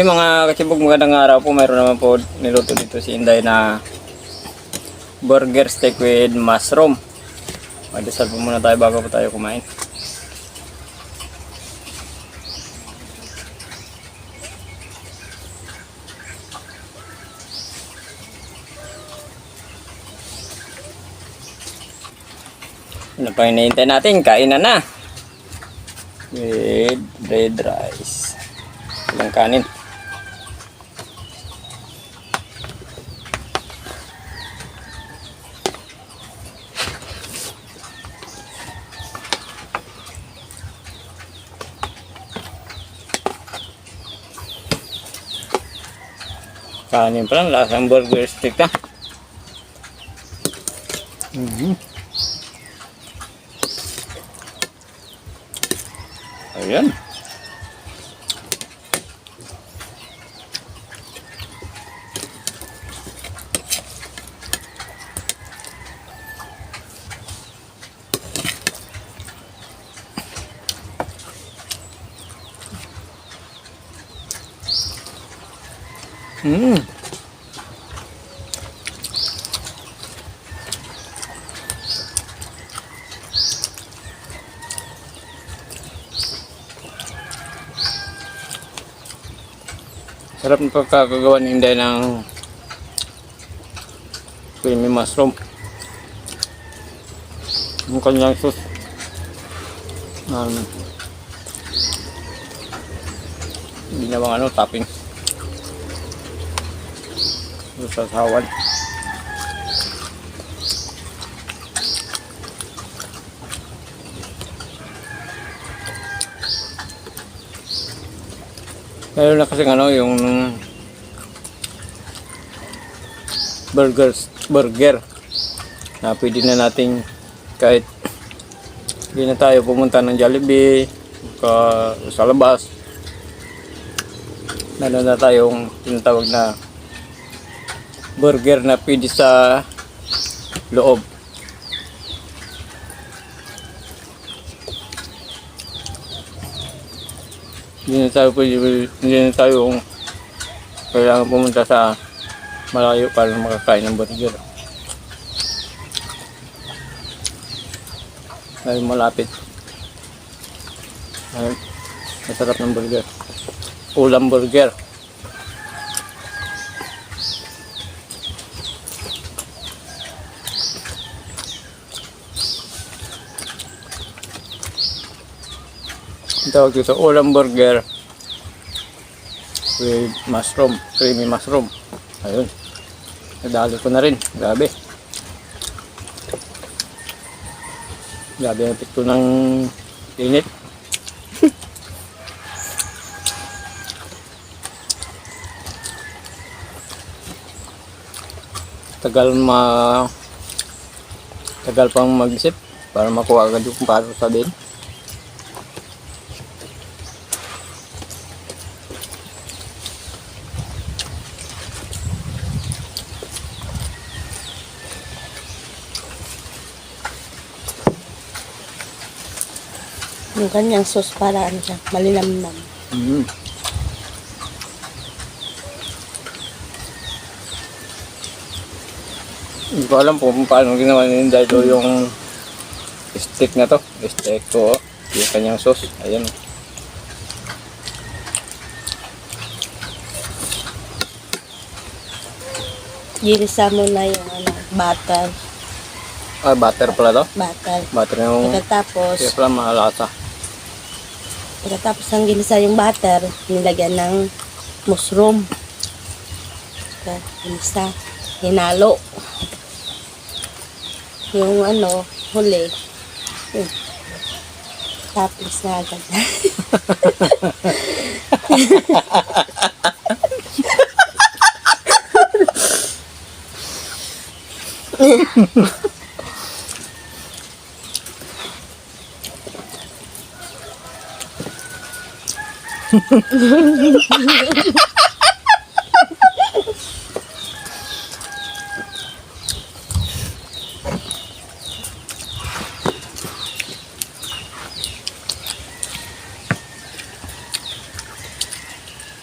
mga kachibog, magandang araw po. Mayroon naman po niluto dito si Inday na burger steak with mushroom. Magdasal po muna tayo bago po tayo kumain. Ano pa hinihintay natin? Kainan na. With red rice. Ilang kanin. Kanin pa lang, lasang burger steak na. Ayan. Sarap ng pagkakagawa ni Inday ng creamy mushroom. Yung kanyang sauce. Ginawang topping. Sa sawan. Meron na kasi yung burger na pwede na nating kahit hindi na tayo pumunta ng Jollibee sa labas. Meron na tayong tinatawag na burger na pwede sa loob. Hindi na tayo kailangan pumunta sa malayo para makakain ng burger. Dahil malapit. Masarap ng burger. Ulam burger. Tawag dito ulam burger with mushroom, creamy mushroom. Ayun, nadali ko na rin. Grabe ang epekto ng init. tagal pang mag-isip para makuha agad yung paano sabihin. Yung kanyang sauce para siya, malinamnam. Hindi ko alam kung paano ginawa ni Inday yung steak na to. Steak to, yung kanyang sauce. Ayan. Ginisa mo na yung butter. Butter pala to? Butter. Butter yung Pagkatapos, kaya pala mahalata. pagkatapos ng ginisa yung butter, nilagyan ng mushroom. Ginisa. Hinalo. Yung huli. Tapos na agad.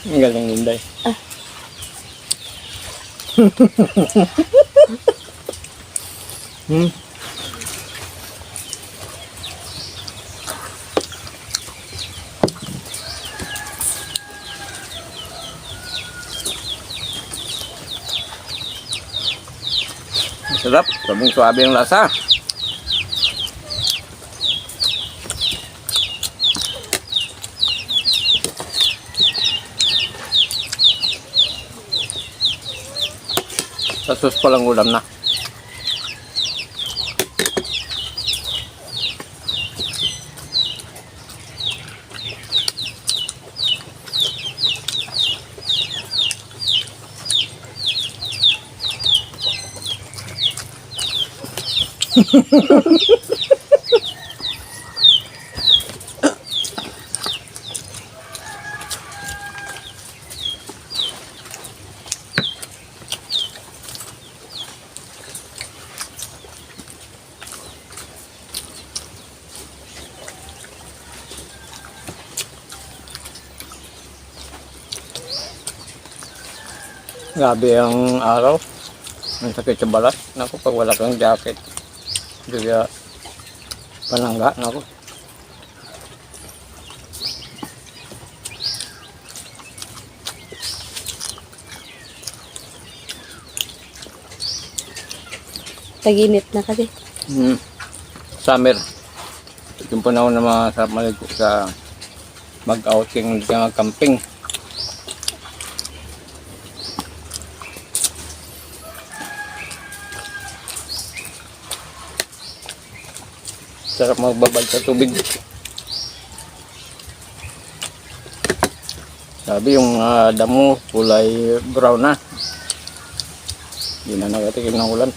Ang galing Inday. Hmm. Masarap, sabing suabe yung lasa. Sa sauce pa lang ulam na. Grabe ang araw. Ang sakit sa balat. Naku, pag wala kang jacket. Kaya panangga. Naku. Taginit na kasi. Summer. Yung panahon na masarap maligo sa mag-outing, mag-camping. Sarap magbabad sa tubig. Sabi yung damo kulay brown na. Hindi na nakatikim ng ulan.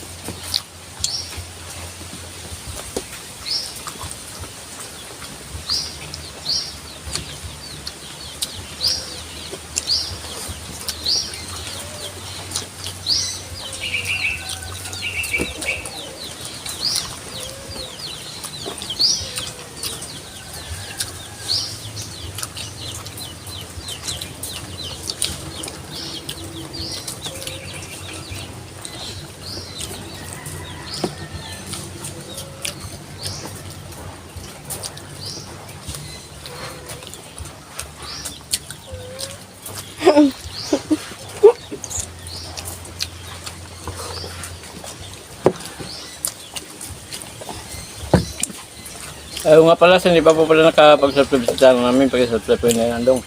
Ayaw nga pala, hindi pa po pala nakapag-subscribe sa channel namin. Pag-subscribe po na nandong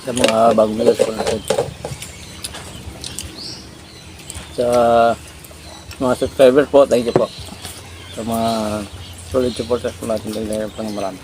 sa mga bagong videos po natin. Sa mga subscribers po, thank you po. Sa mga solid supporters po natin, thank you po ng marami.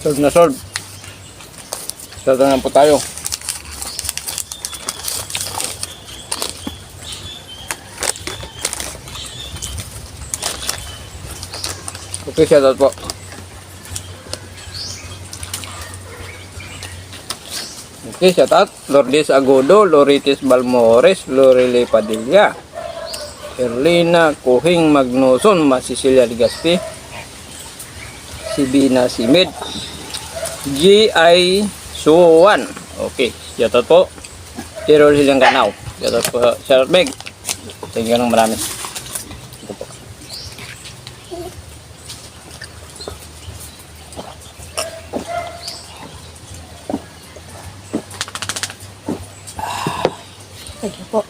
Solve na solve. Solve na po tayo. Okay, shout out po. Okay, shout out. Lourdes Agudo, Loritis Balmores, Lorele Padilla, Erlina Kuhing Magnuson, Masisilia Ligaspi, Sibina Simid, G.I. Suwan. Okay, shout out po. Tirol Hilang Ganaw. Shout out po. Shout out Meg. Thank you ng marami. Ito po. Thank you po.